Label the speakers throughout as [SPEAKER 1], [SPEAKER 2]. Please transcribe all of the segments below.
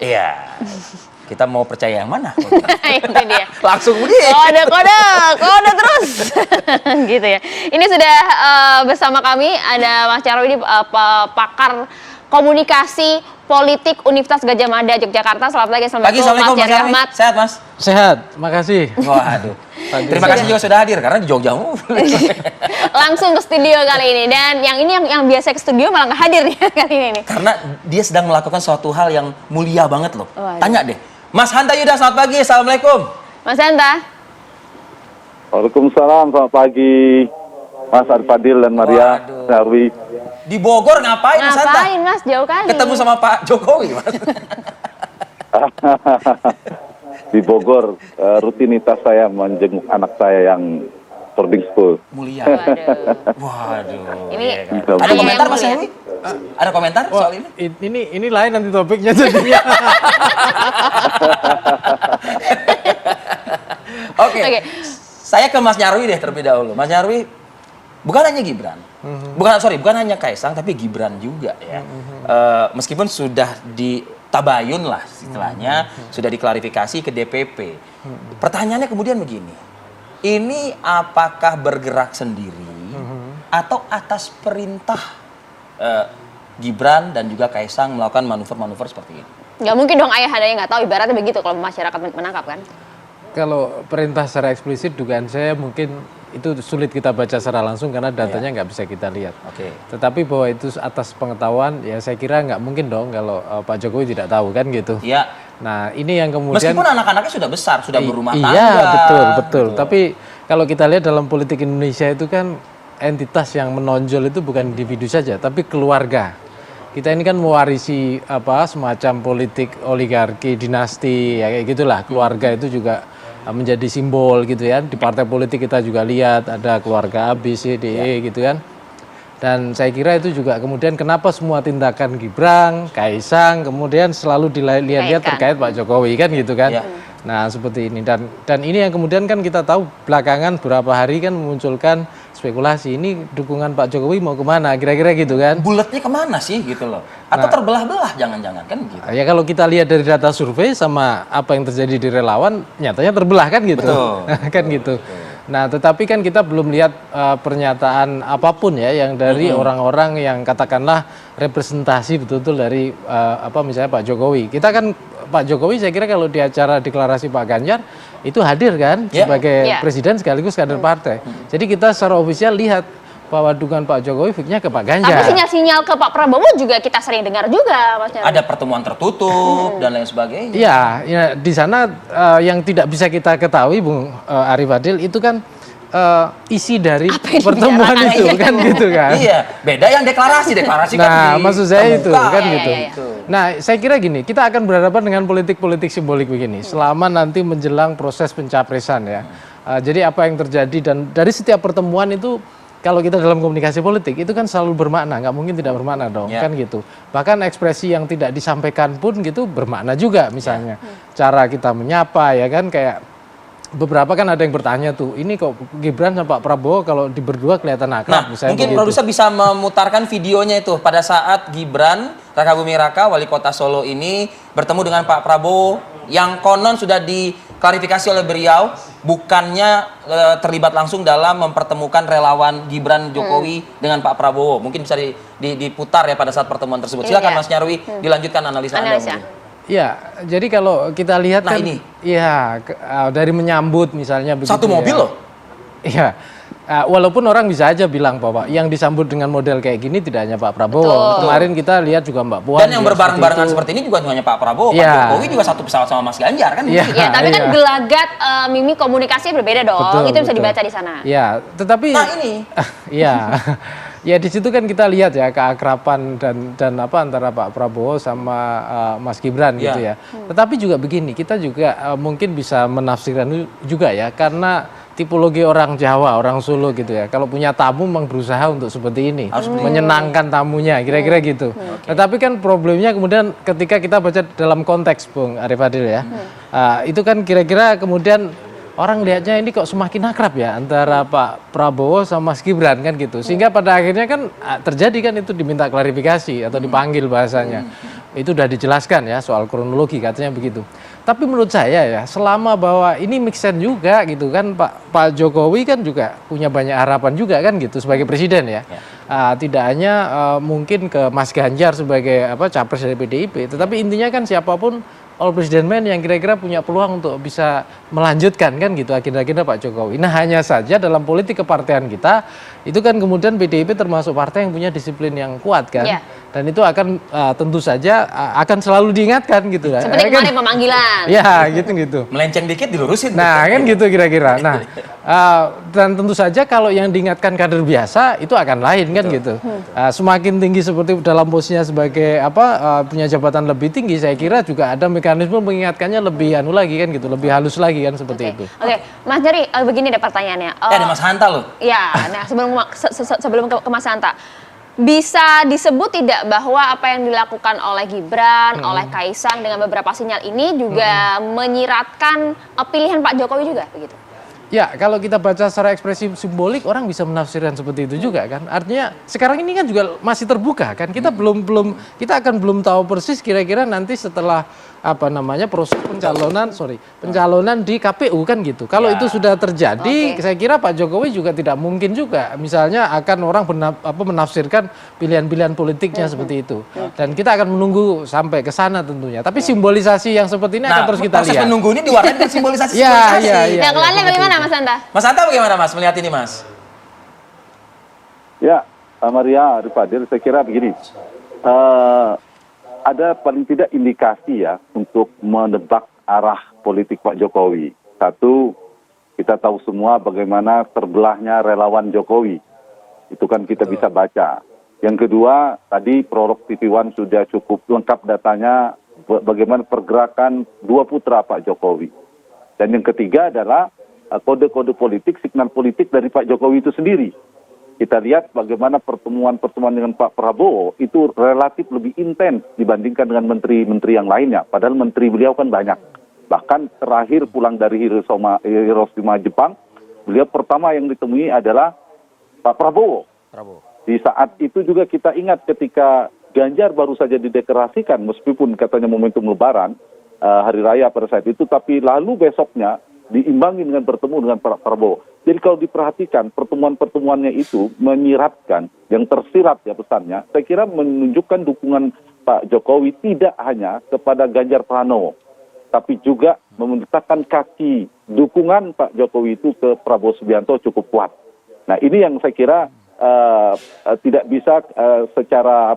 [SPEAKER 1] Iya. Kita mau percaya yang mana?
[SPEAKER 2] Itu dia.
[SPEAKER 1] Langsung begitu.
[SPEAKER 2] Kode terus. Gitu ya. Ini sudah bersama kami ada Mas Nyarwi, pakar komunikasi politik Universitas Gadjah Mada Yogyakarta. Selamat pagi,
[SPEAKER 1] Assalamualaikum Mas Nyarwi. Sehat Mas?
[SPEAKER 3] Sehat, makasih.
[SPEAKER 1] Waduh. Terima kasih juga sudah hadir karena di Jogja.
[SPEAKER 2] Langsung ke studio kali ini, dan yang biasa ke studio malah nggak hadir nih kali ini.
[SPEAKER 1] Karena dia sedang melakukan suatu hal yang mulia banget loh.
[SPEAKER 2] Waduh.
[SPEAKER 1] Tanya deh, Mas Hanta Yuda, selamat pagi, assalamualaikum.
[SPEAKER 2] Mas Hanta.
[SPEAKER 4] Waalaikumsalam, selamat pagi Mas Arifadil dan Maria Nyarwi.
[SPEAKER 1] Di Bogor ngapain Mas Hanta?
[SPEAKER 2] Ngapain Mas, jauh kali.
[SPEAKER 1] Ketemu sama Pak Jokowi Mas.
[SPEAKER 4] Di Bogor, rutinitas saya menjenguk anak saya yang boarding school.
[SPEAKER 1] Mulia. Waduh.
[SPEAKER 2] Ini
[SPEAKER 1] Iya kan. Ada komentar Mas Nyarwi? Ada komentar soal ini?
[SPEAKER 3] Ini lain nanti topiknya jadinya.
[SPEAKER 1] Oke. Saya ke Mas Nyarwi deh terlebih dahulu. Mas Nyarwi, bukan hanya Gibran, bukan hanya Kaisang, tapi Gibran juga ya. Meskipun sudah ditabayun lah istilahnya, sudah diklarifikasi ke DPP. Pertanyaannya kemudian begini, ini apakah bergerak sendiri atau atas perintah Gibran dan juga Kaisang melakukan manuver-manuver seperti ini?
[SPEAKER 2] nggak mungkin dong ayah ada yang nggak tahu, ibaratnya begitu kalau masyarakat menangkap kan.
[SPEAKER 3] Kalau perintah secara eksplisit, dugaan saya mungkin itu sulit kita baca secara langsung karena datanya nggak bisa kita lihat.
[SPEAKER 1] Oke.
[SPEAKER 3] Tetapi bahwa itu atas pengetahuan, ya saya kira nggak mungkin dong kalau Pak Jokowi tidak tahu kan gitu.
[SPEAKER 1] Iya.
[SPEAKER 3] Nah ini yang kemudian.
[SPEAKER 1] Meskipun anak-anaknya sudah besar, sudah berumah tangga.
[SPEAKER 3] Iya betul. Tapi kalau kita lihat dalam politik Indonesia itu kan entitas yang menonjol itu bukan individu saja, tapi keluarga. Kita ini kan mewarisi semacam politik oligarki, dinasti, ya kayak gitulah. Keluarga itu juga menjadi simbol gitu ya. Di partai politik kita juga lihat ada keluarga A, B, C, D, E gitu kan. Dan saya kira itu juga kemudian kenapa semua tindakan Gibran, Kaisang kemudian selalu dilihat terkait Pak Jokowi kan gitu kan.
[SPEAKER 1] Ya.
[SPEAKER 3] Nah seperti ini dan ini yang kemudian kan kita tahu belakangan beberapa hari kan memunculkan spekulasi ini dukungan Pak Jokowi mau kemana kira-kira gitu kan.
[SPEAKER 1] Bulatnya kemana sih gitu loh? Atau terbelah-belah jangan-jangan kan gitu.
[SPEAKER 3] Ya kalau kita lihat dari data survei sama apa yang terjadi di relawan nyatanya terbelah kan gitu.
[SPEAKER 1] Betul.
[SPEAKER 3] Kan gitu. Nah tetapi kan kita belum lihat pernyataan apapun ya yang dari orang-orang yang katakanlah representasi betul-betul dari misalnya Pak Jokowi. Kita kan Pak Jokowi saya kira kalau di acara deklarasi Pak Ganjar itu hadir kan sebagai presiden sekaligus kader partai. Jadi kita secara ofisial lihat bahwa dukungan Pak Jokowi fix-nya ke Pak Ganjar.
[SPEAKER 2] Tapi sinyal-sinyal ke Pak Prabowo juga kita sering dengar juga, Mas Nyarwi.
[SPEAKER 1] Ada pertemuan tertutup dan lain sebagainya.
[SPEAKER 3] Iya, ya, di sana yang tidak bisa kita ketahui, Bung Arif Adil, itu kan isi dari pertemuan itu kan gitu kan.
[SPEAKER 1] Iya, beda yang deklarasi kan.
[SPEAKER 3] Nah, maksud saya itu kan gitu.
[SPEAKER 2] Iya.
[SPEAKER 3] Nah, saya kira gini, kita akan berhadapan dengan politik-politik simbolik begini selama nanti menjelang proses pencapresan ya. Jadi apa yang terjadi dan dari setiap pertemuan itu kalau kita dalam komunikasi politik itu kan selalu bermakna, nggak mungkin tidak bermakna dong, kan gitu. Bahkan ekspresi yang tidak disampaikan pun gitu bermakna juga, misalnya cara kita menyapa ya kan, kayak beberapa kan ada yang bertanya tuh, ini kok Gibran sama Pak Prabowo kalau di berdua kelihatan akrab, misalnya
[SPEAKER 1] mungkin
[SPEAKER 3] begitu.
[SPEAKER 1] produser bisa memutarkan videonya itu pada saat Gibran Raka Buming Raka, wali kota Solo ini bertemu dengan Pak Prabowo yang konon sudah diklarifikasi oleh beliau bukannya terlibat langsung dalam mempertemukan relawan Gibran Jokowi dengan Pak Prabowo. Mungkin bisa diputar ya pada saat pertemuan tersebut. Silakan Mas Nyarwi dilanjutkan analisa Anda.
[SPEAKER 3] Ya, jadi kalau kita lihat kan,
[SPEAKER 1] ini.
[SPEAKER 3] Ya dari menyambut misalnya begitu.
[SPEAKER 1] Satu mobil loh.
[SPEAKER 3] Iya. Walaupun orang bisa aja bilang bahwa yang disambut dengan model kayak gini tidak hanya Pak Prabowo.
[SPEAKER 2] Betul.
[SPEAKER 3] Kemarin kita lihat juga Mbak Puan.
[SPEAKER 1] Dan yang berbareng-barengan seperti ini juga hanya Pak Prabowo. Pak Jokowi juga satu pesawat sama Mas Ganjar kan.
[SPEAKER 2] Ya, tapi kan gelagat mimik komunikasi berbeda dong. Itu bisa dibaca di sana.
[SPEAKER 3] Ya, tetapi
[SPEAKER 1] ini.
[SPEAKER 3] Iya. Ya di situ kan kita lihat ya keakraban dan antara Pak Prabowo sama Mas Gibran gitu ya. Tetapi juga begini, kita juga mungkin bisa menafsirkan juga ya karena tipologi orang Jawa, orang Solo gitu ya. Kalau punya tamu memang berusaha untuk seperti ini, menyenangkan tamunya, kira-kira gitu. Tetapi kan problemnya kemudian ketika kita baca dalam konteks Bung Arif Adil ya, itu kan kira-kira kemudian orang lihatnya ini kok semakin akrab ya antara Pak Prabowo sama Mas Gibran kan gitu. Sehingga pada akhirnya kan terjadi kan itu diminta klarifikasi atau dipanggil bahasanya. Itu udah dijelaskan ya soal kronologi katanya begitu. Tapi menurut saya ya selama bahwa ini make sense juga gitu kan Pak Jokowi kan juga punya banyak harapan juga kan gitu sebagai presiden ya. Tidak hanya mungkin ke Mas Ganjar sebagai capres dari PDIP, tetapi intinya kan siapapun all president man yang kira-kira punya peluang untuk bisa melanjutkan kan gitu agenda-agenda Pak Jokowi. Nah hanya saja dalam politik kepartean kita itu kan kemudian PDIP termasuk partai yang punya disiplin yang kuat kan. Yeah. Dan itu akan tentu saja akan selalu diingatkan gitu lah.
[SPEAKER 2] Seperti kemarin pemanggilan.
[SPEAKER 3] Ya gitu.
[SPEAKER 1] Melenceng dikit dilurusin.
[SPEAKER 3] Nah kan gitu kira-kira. Nah dan tentu saja kalau yang diingatkan kader biasa itu akan lain kan gitu. Semakin tinggi seperti dalam posisinya sebagai punya jabatan lebih tinggi, saya kira juga ada mekanisme mengingatkannya lebih lagi kan gitu, lebih halus lagi kan seperti itu.
[SPEAKER 2] Oke, Mas Nyarwi, begini deh pertanyaannya.
[SPEAKER 1] Ada Mas Hanta loh.
[SPEAKER 2] Ya, nah sebelum ke Mas Hanta. Bisa disebut tidak bahwa apa yang dilakukan oleh Gibran, oleh Kaisang dengan beberapa sinyal ini juga menyiratkan pilihan Pak Jokowi juga begitu?
[SPEAKER 3] Ya, kalau kita baca secara ekspresi simbolik orang bisa menafsirkan seperti itu juga kan. Artinya sekarang ini kan juga masih terbuka kan. Kita kita akan belum tahu persis kira-kira nanti setelah proses pencalonan di KPU kan gitu. Kalau itu sudah terjadi, saya kira Pak Jokowi juga tidak mungkin juga misalnya akan orang menafsirkan pilihan-pilihan politiknya seperti itu. Dan kita akan menunggu sampai ke sana tentunya. Tapi simbolisasi yang seperti ini akan terus kita lihat.
[SPEAKER 1] Proses menunggu ini diwarnai dengan simbolisasi.
[SPEAKER 2] Yang lainnya bagaimana Mas Hanta?
[SPEAKER 1] Mas Hanta bagaimana Mas melihat ini Mas?
[SPEAKER 4] Ya, Maria, Fadil, saya kira begini. Ada paling tidak indikasi ya untuk menebak arah politik Pak Jokowi. Satu, kita tahu semua bagaimana terbelahnya relawan Jokowi. Itu kan kita bisa baca. Yang kedua, tadi Prolog TV One sudah cukup lengkap datanya bagaimana pergerakan dua putra Pak Jokowi. Dan yang ketiga adalah kode-kode politik, signal politik dari Pak Jokowi itu sendiri. Kita lihat bagaimana pertemuan-pertemuan dengan Pak Prabowo itu relatif lebih intens dibandingkan dengan menteri-menteri yang lainnya. Padahal menteri beliau kan banyak. Bahkan terakhir pulang dari Hiroshima, Jepang, beliau pertama yang ditemui adalah Pak Prabowo. Di saat itu juga kita ingat ketika Ganjar baru saja dideklarasikan, meskipun katanya momentum Lebaran, Hari Raya pada saat itu, tapi lalu besoknya diimbangi dengan bertemu dengan Pak Prabowo. Jadi kalau diperhatikan pertemuan-pertemuannya itu menyiratkan, yang tersirat ya pesannya, saya kira menunjukkan dukungan Pak Jokowi tidak hanya kepada Ganjar Pranowo, tapi juga meletakkan kaki dukungan Pak Jokowi itu ke Prabowo Subianto cukup kuat. Nah ini yang saya kira tidak bisa secara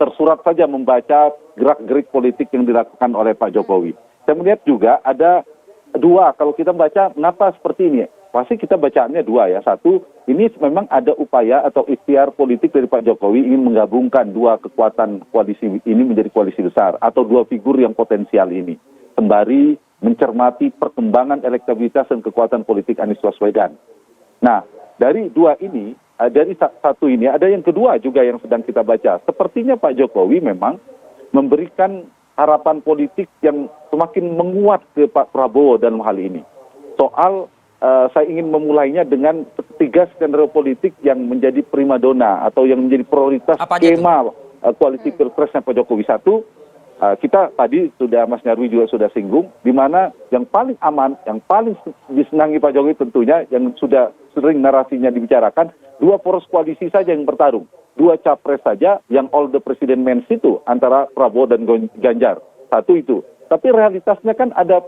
[SPEAKER 4] tersurat saja membaca gerak-gerik politik yang dilakukan oleh Pak Jokowi. Saya melihat juga ada dua, kalau kita baca mengapa seperti ini, pasti kita bacaannya dua ya. Satu, ini memang ada upaya atau ikhtiar politik dari Pak Jokowi ingin menggabungkan dua kekuatan koalisi ini menjadi koalisi besar, atau dua figur yang potensial ini, sembari mencermati perkembangan elektabilitas dan kekuatan politik Anies Baswedan. Nah, dari dua ini, dari satu ini, ada yang kedua juga yang sedang kita baca. Sepertinya Pak Jokowi memang memberikan harapan politik yang semakin menguat ke Pak Prabowo dalam hal ini. Soal saya ingin memulainya dengan 3 skenario politik yang menjadi primadona atau yang menjadi prioritas skema koalisi pilpresnya Pak Jokowi. Satu, kita tadi sudah Mas Nyarwi juga sudah singgung, di mana yang paling aman, yang paling disenangi Pak Jokowi tentunya, yang sudah sering narasinya dibicarakan, 2 poros koalisi saja yang bertarung. 2 capres saja yang all the president men itu antara Prabowo dan Ganjar. Satu itu. Tapi realitasnya kan ada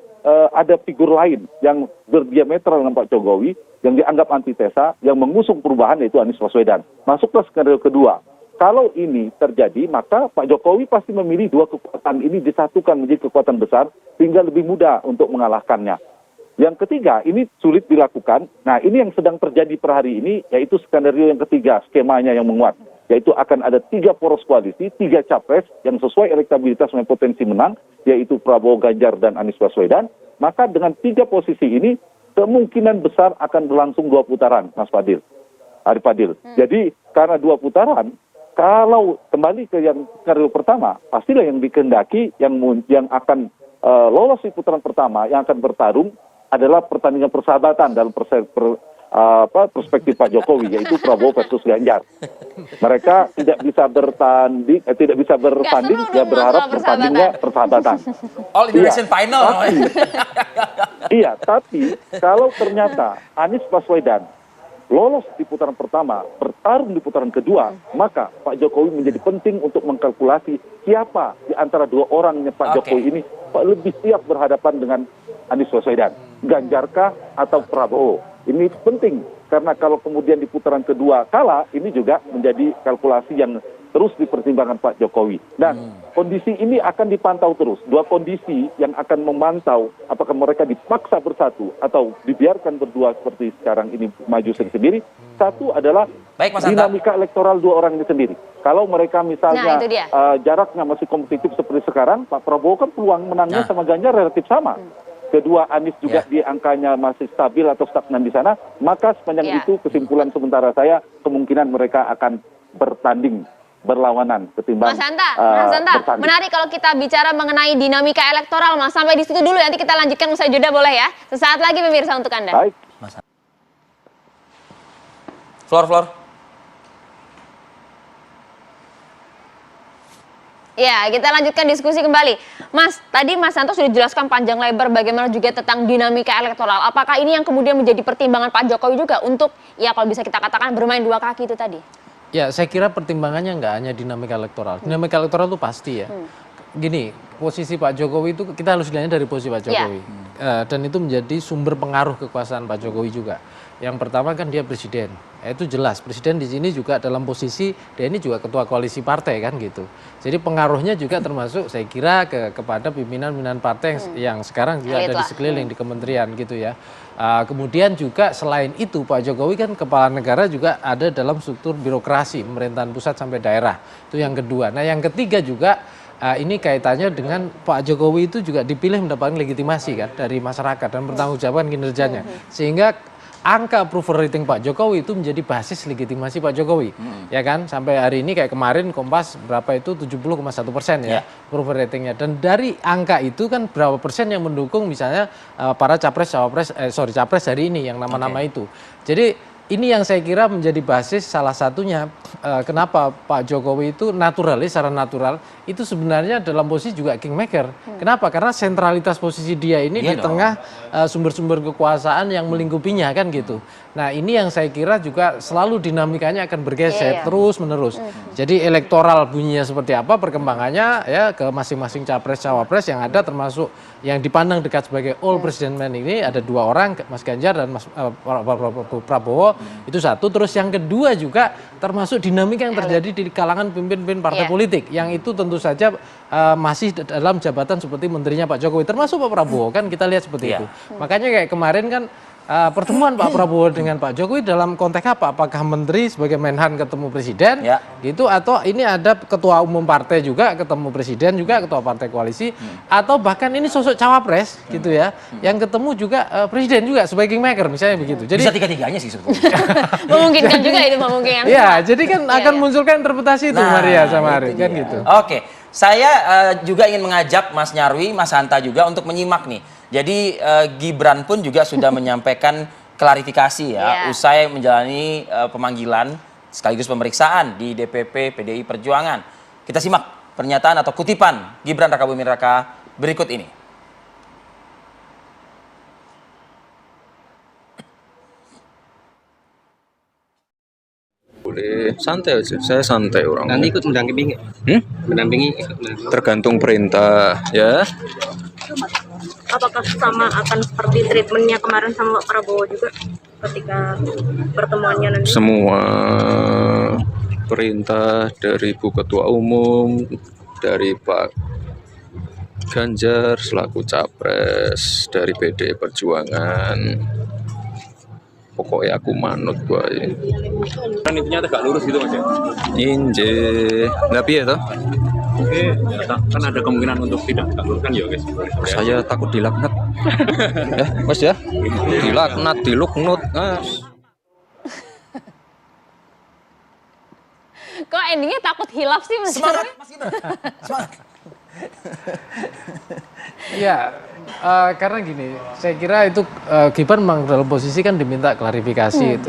[SPEAKER 4] figur lain yang berdiametral dengan Pak Jokowi, yang dianggap antitesa, yang mengusung perubahan, yaitu Anies Baswedan. Masuklah skenario kedua. Kalau ini terjadi, maka Pak Jokowi pasti memilih 2 kekuatan ini disatukan menjadi kekuatan besar, sehingga lebih mudah untuk mengalahkannya. Yang ketiga, ini sulit dilakukan. Nah, ini yang sedang terjadi per hari ini, yaitu skenario yang ketiga, skemanya yang menguat. Yaitu akan ada 3 poros koalisi, 3 capres yang sesuai elektabilitas dan potensi menang, yaitu Prabowo, Ganjar, dan Anies Baswedan. Maka dengan 3 posisi ini, kemungkinan besar akan berlangsung 2 putaran, Mas Fadil. Ari Fadil. Jadi, karena 2 putaran, kalau kembali ke yang skenario pertama, pastilah yang dikehendaki, yang akan lolos di putaran pertama, yang akan bertarung, adalah pertandingan persahabatan dalam perspektif Pak Jokowi, yaitu Prabowo versus Ganjar. Mereka tidak bisa bertanding, dia berharap bertandingnya persahabatan.
[SPEAKER 1] All Indonesian final.
[SPEAKER 4] Tapi, iya, tapi kalau ternyata Anies Baswedan lolos di putaran pertama, bertarung di putaran kedua, maka Pak Jokowi menjadi penting untuk mengkalkulasi siapa di antara dua orangnya Pak Jokowi ini lebih siap berhadapan dengan Anies Baswedan, Ganjarkah atau Prabowo. Ini penting, karena kalau kemudian di putaran kedua kalah, ini juga menjadi kalkulasi yang terus dipertimbangkan Pak Jokowi. Dan kondisi ini akan dipantau terus. Dua kondisi yang akan memantau apakah mereka dipaksa bersatu atau dibiarkan berdua seperti sekarang ini maju sendiri. Satu adalah dinamika elektoral dua orang ini sendiri. Kalau mereka misalnya jaraknya masih kompetitif seperti sekarang, Pak Prabowo kan peluang menangnya sama Ganjar relatif sama. Kedua, Anies juga di angkanya masih stabil atau stagnan di sana, maka sepanjang itu kesimpulan sementara saya kemungkinan mereka akan bertanding, berlawanan ketimbang
[SPEAKER 2] Mas Hanta, menarik kalau kita bicara mengenai dinamika elektoral, Mas. Sampai di situ dulu, nanti kita lanjutkan usai jeda, boleh ya? Sesaat lagi pemirsa untuk Anda.
[SPEAKER 4] Baik.
[SPEAKER 1] Flor.
[SPEAKER 2] Ya, kita lanjutkan diskusi kembali. Mas, tadi Mas Santo sudah jelaskan panjang lebar bagaimana juga tentang dinamika elektoral. Apakah ini yang kemudian menjadi pertimbangan Pak Jokowi juga untuk, ya kalau bisa kita katakan bermain dua kaki itu tadi?
[SPEAKER 3] Ya, saya kira pertimbangannya nggak hanya dinamika elektoral. Dinamika elektoral itu pasti ya. Gini, posisi Pak Jokowi itu kita harus lihatnya dari posisi Pak Jokowi. Dan itu menjadi sumber pengaruh kekuasaan Pak Jokowi juga. Yang pertama kan dia presiden, itu jelas presiden di sini juga dalam posisi dia ini juga ketua koalisi partai kan gitu. Jadi pengaruhnya juga termasuk saya kira kepada pimpinan-pimpinan partai yang sekarang juga ada di sekeliling di kementerian gitu ya. Kemudian juga selain itu Pak Jokowi kan kepala negara juga ada dalam struktur birokrasi pemerintahan pusat sampai daerah. Itu yang kedua. Nah yang ketiga juga ini kaitannya dengan Pak Jokowi itu juga dipilih mendapatkan legitimasi kan dari masyarakat dan bertanggungjawabkan kinerjanya. Sehingga angka approval rating Pak Jokowi itu menjadi basis legitimasi Pak Jokowi, ya kan? Sampai hari ini kayak kemarin Kompas berapa itu 70,1% ya approval ratingnya. Dan dari angka itu kan berapa persen yang mendukung misalnya para capres hari ini yang nama-nama itu. Jadi ini yang saya kira menjadi basis salah satunya kenapa Pak Jokowi itu naturalis, secara natural itu sebenarnya dalam posisi juga kingmaker. Kenapa? Karena sentralitas posisi dia ini di tengah sumber-sumber kekuasaan yang melingkupinya kan gitu. Nah ini yang saya kira juga selalu dinamikanya akan bergeser terus menerus. Jadi elektoral bunyinya seperti apa perkembangannya ya ke masing-masing capres cawapres yang ada termasuk yang dipandang dekat sebagai all president man ini ada dua orang Mas Ganjar dan Mas Prabowo itu satu. Terus yang kedua juga termasuk dinamika yang terjadi di kalangan pemimpin partai politik yang itu tentu saja masih dalam jabatan seperti menterinya Pak Jokowi termasuk Pak Prabowo kan kita lihat seperti itu. Makanya kayak kemarin kan pertemuan Pak Prabowo dengan Pak Jokowi dalam konteks apa? Apakah menteri sebagai Menhan ketemu presiden gitu atau ini ada ketua umum partai juga ketemu presiden juga ketua partai koalisi atau bahkan ini sosok cawapres gitu ya yang ketemu juga presiden juga sebagai kingmaker misalnya begitu. Jadi
[SPEAKER 1] bisa tiga-tiganya sih sebetulnya.
[SPEAKER 2] Memungkinkan juga itu memungkinkan.
[SPEAKER 3] Ya, jadi kan akan munculkan interpretasi itu Maria sama Ari kan gitu.
[SPEAKER 1] Oke, saya juga ingin mengajak Mas Nyarwi, Mas Hanta juga untuk menyimak nih. Jadi Gibran pun juga sudah menyampaikan klarifikasi ya, usai menjalani pemanggilan sekaligus pemeriksaan di DPP PDI Perjuangan. Kita simak pernyataan atau kutipan Gibran Rakabuming Raka berikut ini.
[SPEAKER 5] Boleh santai aja, saya santai orang.
[SPEAKER 6] Nanti ikut mendampingi, mendampingi.
[SPEAKER 5] Tergantung perintah ya.
[SPEAKER 7] Apakah sama akan seperti treatmentnya kemarin sama Pak Prabowo juga ketika pertemuannya nanti?
[SPEAKER 5] Semua perintah dari Bu Ketua Umum, dari Pak Ganjar selaku capres dari PDI Perjuangan. Pokoknya aku manut bae.
[SPEAKER 6] Kan intinya tegak lurus gitu Mas ya?
[SPEAKER 5] Inje. Lah piye toh?
[SPEAKER 6] Oke, kan ada kemungkinan untuk tidak tegak lurus kan ya guys?
[SPEAKER 5] Saya takut dilaknat. Mas ya? Dilaknat, diluknut.
[SPEAKER 2] Kok endingnya takut hilaf sih Mas?
[SPEAKER 1] Semangat, Mas Gibran. Semangat.
[SPEAKER 3] Ya, Karena gini, saya kira itu Gibran memang dalam posisi kan diminta klarifikasi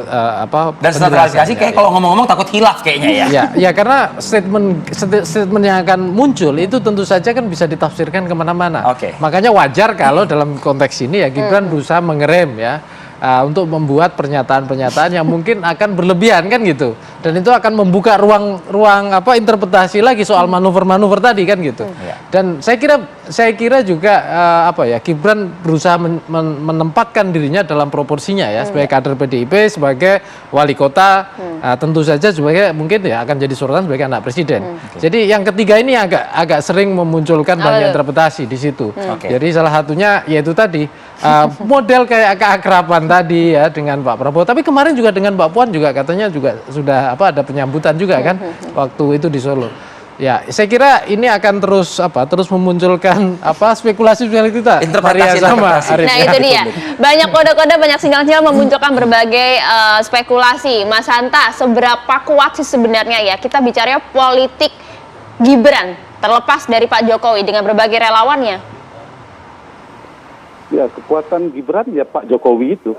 [SPEAKER 1] Dan setelah klarifikasi kayak kalau ngomong-ngomong takut hilaf kayaknya ya.
[SPEAKER 3] Ya karena statement yang akan muncul itu tentu saja kan bisa ditafsirkan kemana-mana.
[SPEAKER 1] Oke.
[SPEAKER 3] Makanya wajar kalau dalam konteks ini ya Gibran berusaha mengerem ya. Untuk membuat pernyataan-pernyataan yang mungkin akan berlebihan kan gitu, dan itu akan membuka ruang interpretasi lagi soal manuver-manuver tadi kan gitu. Dan saya kira juga Gibran berusaha menempatkan dirinya dalam proporsinya ya, sebagai kader PDIP, sebagai wali kota, tentu saja sebagai mungkin ya akan jadi sorotan sebagai anak presiden. Jadi yang ketiga ini agak sering memunculkan banyak interpretasi di situ. Jadi salah satunya yaitu tadi model kayak keakraban tadi ya dengan Pak Prabowo. Tapi kemarin juga dengan Mbak Puan juga katanya juga sudah ada penyambutan juga kan waktu itu di Solo. Ya, saya kira ini akan terus memunculkan spekulasi kita.
[SPEAKER 1] Interpretasi.
[SPEAKER 2] Nah, itu dia. Banyak kode-kode, banyak sinyal-sinyal memunculkan berbagai spekulasi. Mas Hanta, seberapa kuat sih sebenarnya ya kita bicara politik Gibran terlepas dari Pak Jokowi dengan berbagai relawannya?
[SPEAKER 4] Ya, kekuatan Gibran ya Pak Jokowi itu.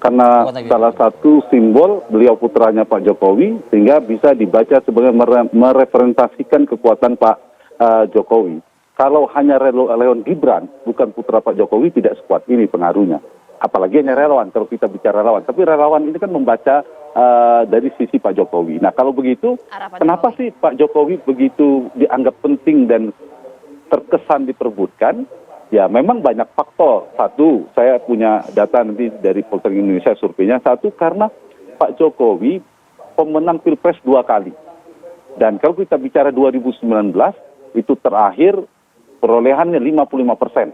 [SPEAKER 4] Karena salah satu simbol beliau putranya Pak Jokowi, sehingga bisa dibaca sebagai merepresentasikan kekuatan Pak Jokowi. Kalau hanya relawan Gibran, bukan putra Pak Jokowi, tidak sekuat ini pengaruhnya. Apalagi hanya relawan, kalau kita bicara relawan. Tapi relawan ini kan membaca dari sisi Pak Jokowi. Nah, kalau begitu, kenapa sih Pak Jokowi begitu dianggap penting dan terkesan diperebutkan? Ya, memang banyak faktor. Satu, saya punya data nanti dari Poltering Indonesia surveinya. Satu, karena Pak Jokowi pemenang Pilpres 2 kali. Dan kalau kita bicara 2019, itu terakhir perolehannya 55%.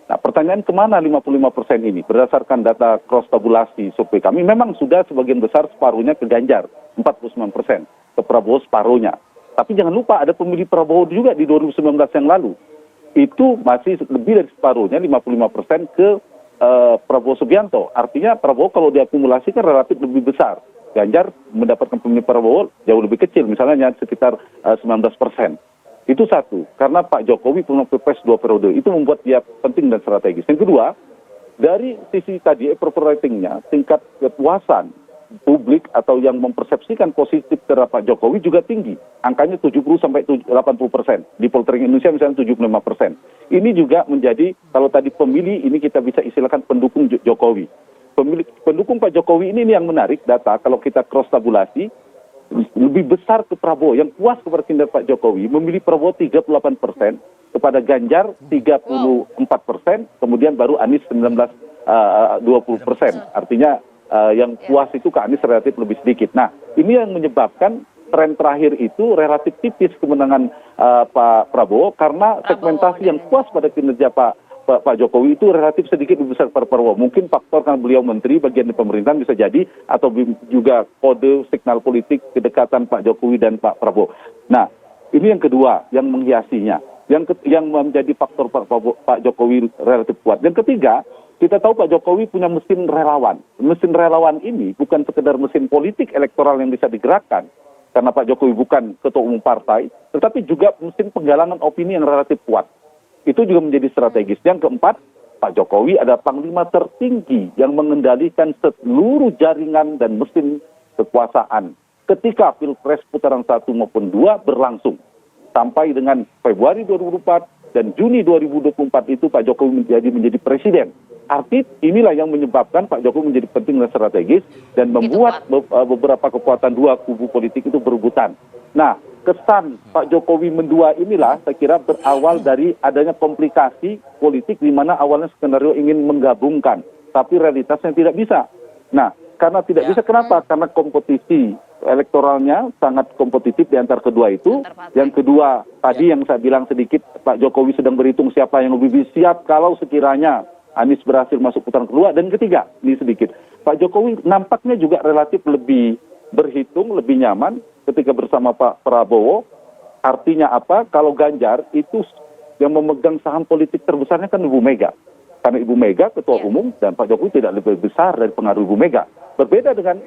[SPEAKER 4] Nah, pertanyaan kemana 55% ini? Berdasarkan data cross tabulasi survei kami, memang sudah sebagian besar separuhnya ke Ganjar, 49%. Ke Prabowo separuhnya. Tapi jangan lupa ada pemilih Prabowo juga di 2019 yang lalu. Itu masih lebih dari separuhnya 55% ke Prabowo Subianto. Artinya Prabowo kalau diakumulasikan relatif lebih besar. Ganjar mendapatkan pemilih Prabowo jauh lebih kecil, misalnya sekitar 19%. Itu satu, karena Pak Jokowi punya Pilpres 2 periode, itu membuat dia penting dan strategis. Yang kedua, dari sisi tadi approval ratingnya, tingkat kepuasan publik atau yang mempersepsikan positif terhadap Pak Jokowi juga tinggi. Angkanya 70-80%. Di Poltering Indonesia misalnya 75%. Ini juga menjadi, kalau tadi pemilih, ini kita bisa istilahkan pendukung Jokowi. Pendukung Pak Jokowi ini yang menarik data, kalau kita cross tabulasi, lebih besar ke Prabowo. Yang puas kepada kinerja Pak Jokowi, memilih Prabowo 38%, kepada Ganjar 34%, kemudian baru Anies 20%. Artinya yang puas itu ke Anies relatif lebih sedikit. Nah, ini yang menyebabkan tren terakhir itu relatif tipis kemenangan Pak Prabowo, karena segmentasi yang puas pada kinerja Pak Jokowi itu relatif sedikit lebih besar Pak Prabowo. Mungkin faktor karena beliau menteri bagian di pemerintahan bisa jadi, atau juga kode signal politik kedekatan Pak Jokowi dan Pak Prabowo. Nah, ini yang kedua yang menghiasinya, yang menjadi faktor Pak Jokowi relatif kuat. Yang ketiga, kita tahu Pak Jokowi punya mesin relawan. Mesin relawan ini bukan sekedar mesin politik elektoral yang bisa digerakkan, karena Pak Jokowi bukan ketua umum partai, tetapi juga mesin penggalangan opini yang relatif kuat. Itu juga menjadi strategis. Yang keempat, Pak Jokowi adalah panglima tertinggi yang mengendalikan seluruh jaringan dan mesin kekuasaan ketika Pilpres putaran 1 maupun 2 berlangsung. Sampai dengan Februari 2024 dan Juni 2024 itu Pak Jokowi menjadi presiden. Arti inilah yang menyebabkan Pak Jokowi menjadi penting dan strategis dan membuat beberapa kekuatan dua kubu politik itu berebutan. Nah, kesan Pak Jokowi mendua inilah saya kira berawal dari adanya komplikasi politik di mana awalnya skenario ingin menggabungkan, tapi realitasnya tidak bisa. Nah, karena tidak bisa, kenapa? Karena kompetisi elektoralnya sangat kompetitif di antara kedua itu. Yang kedua, tadi yang saya bilang sedikit, Pak Jokowi sedang berhitung siapa yang lebih siap kalau sekiranya Anies berhasil masuk putaran kedua. Dan ketiga, ini sedikit, Pak Jokowi nampaknya juga relatif lebih berhitung, lebih nyaman ketika bersama Pak Prabowo. Artinya apa? Kalau Ganjar itu yang memegang saham politik terbesarnya kan Ibu Mega. Karena Ibu Mega ketua umum dan Pak Jokowi tidak lebih besar dari pengaruh Ibu Mega. Berbeda dengan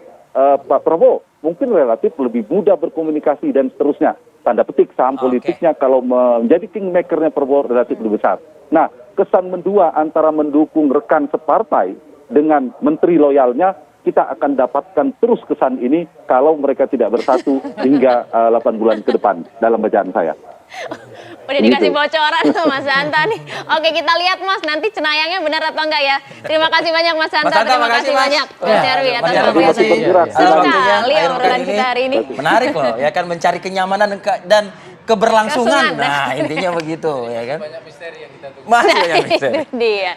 [SPEAKER 4] Pak Prabowo, mungkin relatif lebih mudah berkomunikasi dan seterusnya. Tanda petik saham politiknya kalau menjadi kingmakernya Prabowo relatif lebih besar. Nah, kesan mendua antara mendukung rekan separtai dengan menteri loyalnya, kita akan dapatkan terus kesan ini kalau mereka tidak bersatu hingga 8 bulan ke depan dalam bacaan saya.
[SPEAKER 2] Udah dikasih bocoran tuh Mas Hanta nih. Oke, kita lihat Mas nanti cenayangnya benar atau enggak ya. Terima kasih banyak Mas Hanta, terima kasih banyak Mas Nyarwi atas
[SPEAKER 1] Mas Nyarwi,
[SPEAKER 2] waktunya.
[SPEAKER 1] atas waktunya,
[SPEAKER 2] Sekali
[SPEAKER 1] akhir
[SPEAKER 2] obrolan
[SPEAKER 1] pekan ini
[SPEAKER 2] kita hari ini.
[SPEAKER 1] menarik loh, ya kan, mencari kenyamanan dan keberlangsungan.
[SPEAKER 2] Kelangsungan.
[SPEAKER 1] Nah, intinya begitu, ya kan.
[SPEAKER 3] Banyak misteri yang kita tunggu.
[SPEAKER 1] Masih banyak misteri.
[SPEAKER 2] Itu dia.